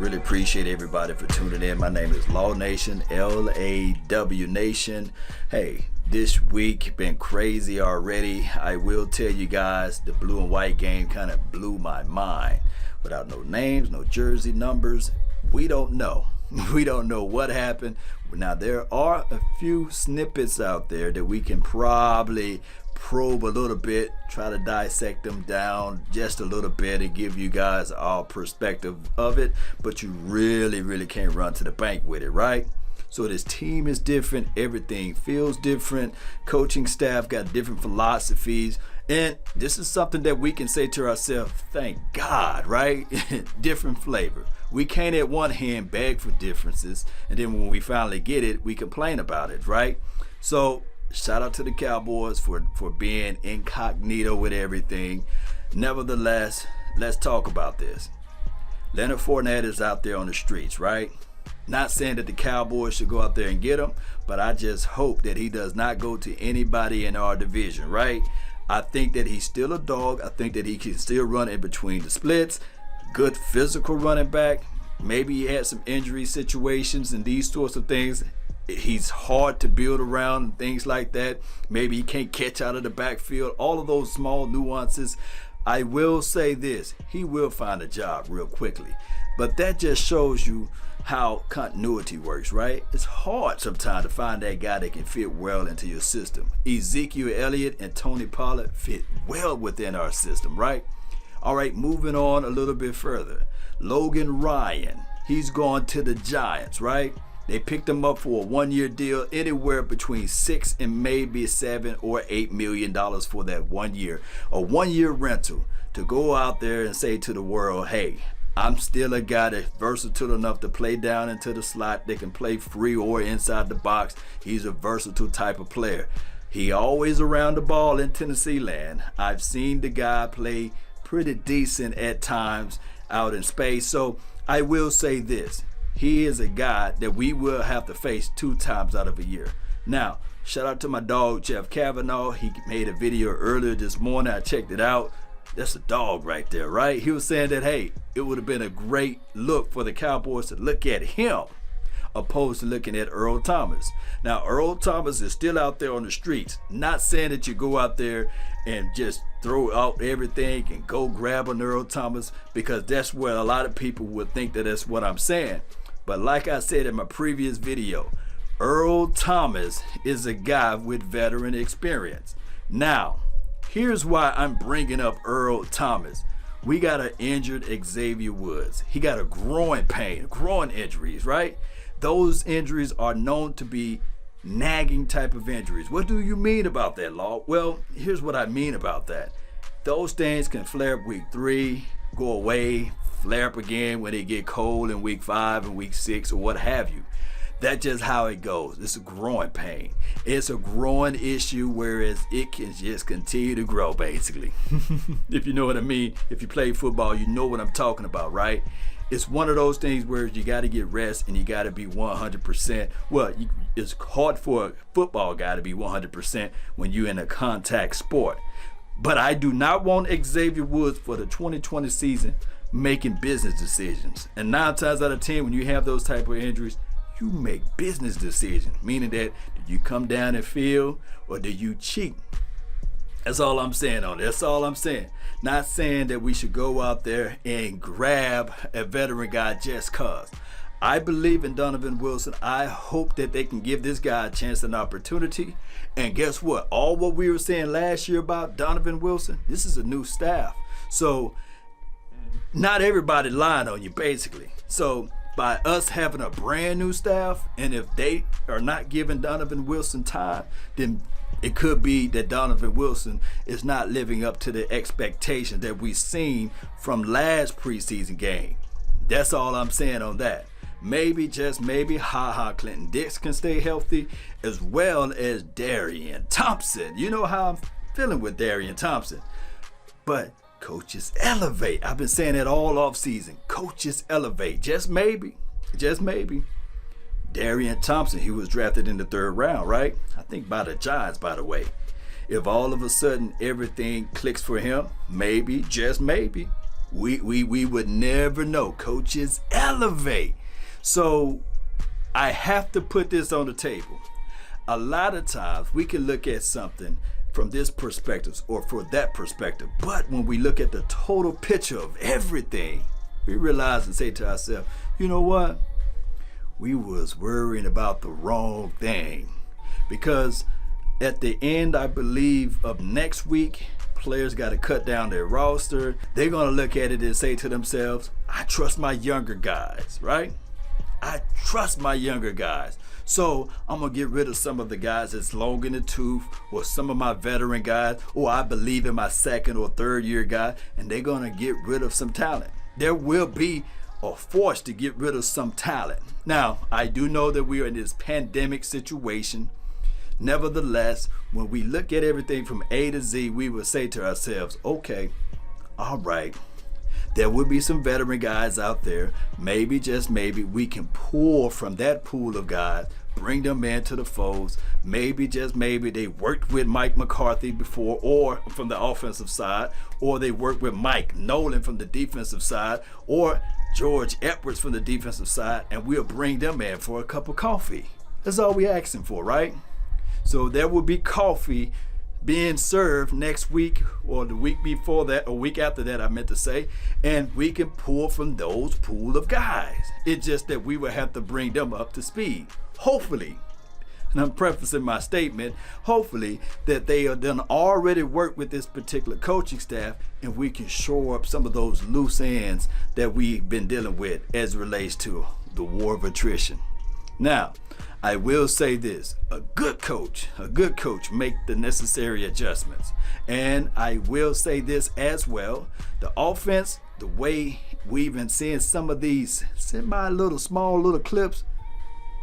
really appreciate everybody for tuning in. My name is Law Nation, L-A-W Nation. Hey, this week been crazy already. I will tell you guys, the blue and white game kind of blew my mind. Without no names, no jersey numbers, we don't know. We don't know what happened. Now, there are a few snippets out there that we can probably probe a little bit, try to dissect them down just a little bit and give you guys our perspective of it, but you really can't run to the bank with it, right? So this team is different, everything feels different, coaching staff got different philosophies, and this is something that we can say to ourselves, thank God, right? Different flavor. We can't at one hand beg for differences, and then when we finally get it, we complain about it, right? So shout out to the Cowboys for being incognito with everything. Nevertheless, let's talk about this. Leonard Fournette is out there on the streets, right? Not saying that the Cowboys should go out there and get him, but I just hope that he does not go to anybody in our division, right? I think that he's still a dog. I think that he can still run in between the splits. Good physical running back. Maybe he had some injury situations and these sorts of things. He's hard to build around and things like that. Maybe he can't catch out of the backfield. All of those small nuances. I will say this, he will find a job real quickly. But that just shows you how continuity works, right? It's hard sometimes to find that guy that can fit well into your system. Ezekiel Elliott and Tony Pollard fit well within our system, right? All right, moving on a little bit further. Logan Ryan, he's gone to the Giants, right? They picked him up for a one-year deal, anywhere between $6 and maybe $7 or $8 million for that 1 year. A one-year rental to go out there and say to the world, hey, I'm still a guy that's versatile enough to play down into the slot. They can play free or inside the box. He's a versatile type of player. He always around the ball in Tennessee land. I've seen the guy play pretty decent at times out in space. So I will say this. He is a guy that we will have to face 2 times out of a year. Now, shout out to my dog, Jeff Cavanaugh. He made a video earlier this morning. I checked it out. That's a dog right there, right? He was saying that, hey, it would have been a great look for the Cowboys to look at him opposed to looking at Earl Thomas. Now, Earl Thomas is still out there on the streets. Not saying that you go out there and just throw out everything and go grab an Earl Thomas, because that's what a lot of people would think that that's what I'm saying. But like I said in my previous video, Earl Thomas is a guy with veteran experience. Now, here's why I'm bringing up Earl Thomas. We got an injured Xavier Woods. He got a growing pain, growing injuries, right? Those injuries are known to be nagging type of injuries. What do you mean about that, Law? Well, here's what I mean about that. Those things can flare up week 3, go away, flare up again when they get cold in week 5 and week 6 or what have you. That's just how it goes. It's a growing pain. It's a growing issue, whereas it can just continue to grow, basically. If you know what I mean. If you play football, you know what I'm talking about, right? It's one of those things where you got to get rest and you got to be 100%. Well, it's hard for a football guy to be 100% when you're in a contact sport. But I do not want Xavier Woods for the 2020 season making business decisions. And 9 times out of 10, when you have those type of injuries, you make business decisions, meaning that do you come down and field or do you cheat? That's all I'm saying on it. That's all I'm saying. Not saying that we should go out there and grab a veteran guy just cause. I believe in Donovan Wilson. I hope that they can give this guy a chance and opportunity. And guess what? All what we were saying last year about Donovan Wilson, this is a new staff. So not everybody lying on you, basically. So by us having a brand new staff, and if they are not giving Donovan Wilson time, then it could be that Donovan Wilson is not living up to the expectations that we've seen from last preseason game. That's all I'm saying on that. Maybe, just maybe, Clinton Dix can stay healthy, as well as Darian Thompson. You know how I'm feeling with Darian Thompson. But coaches elevate. I've been saying that all off season. Coaches elevate. Just maybe. Just maybe. Darian Thompson, he was drafted in the 3rd round, right? I think by the Giants, by the way. If all of a sudden everything clicks for him, maybe, just maybe, We would never know. Coaches elevate. So I have to put this on the table. A lot of times we can look at something from this perspective or for that perspective, but when we look at the total picture of everything, we realize and say to ourselves, you know what? We was worrying about the wrong thing. Because at the end, I believe, of next week, players got to cut down their roster. They're going to look at it and say to themselves, I trust my younger guys, right? I trust my younger guys. So I'm going to get rid of some of the guys that's long in the tooth, or some of my veteran guys, or I believe in my second or third year guy, and they're going to get rid of some talent. There will be a force to get rid of some talent. Now, I do know that we are in this pandemic situation. Nevertheless, when we look at everything from A to Z, we will say to ourselves, okay, all right, there will be some veteran guys out there. Maybe, just maybe, we can pull from that pool of guys, bring them into the folds. Maybe, just maybe, they worked with Mike McCarthy before, or from the offensive side, or they worked with Mike Nolan from the defensive side, or George Edwards from the defensive side, and we'll bring them in for a cup of coffee. That's all we're asking for, right? So there will be coffee being served next week, or the week before that, or week after that, I meant to say, and we can pull from those pool of guys. It's just that we will have to bring them up to speed. Hopefully, and I'm prefacing my statement, hopefully that they have done already work with this particular coaching staff, and we can shore up some of those loose ends that we've been dealing with as it relates to the war of attrition. Now, I will say this, a good coach make the necessary adjustments. And I will say this as well, the offense, the way we've been seeing some of these small little clips,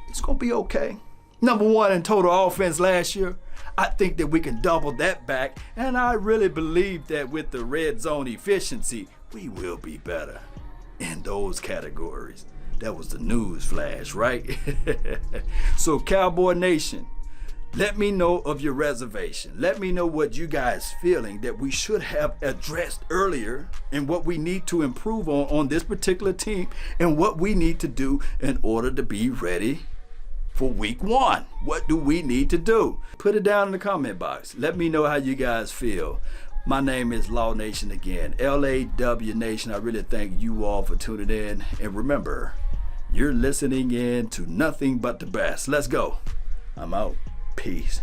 it's going to be okay. Number one in total offense last year. I think that we can double that back. And I really believe that with the red zone efficiency, we will be better in those categories. That was the news flash, right? So Cowboy Nation, let me know of your reservation. Let me know what you guys feeling that we should have addressed earlier, and what we need to improve on this particular team, and what we need to do in order to be ready for week 1. What do we need to do? Put it down in the comment box. Let me know how you guys feel. My name is Law Nation again, LAW Nation. I really thank you all for tuning in. And remember, you're listening in to nothing but the best. Let's go. I'm out. Peace.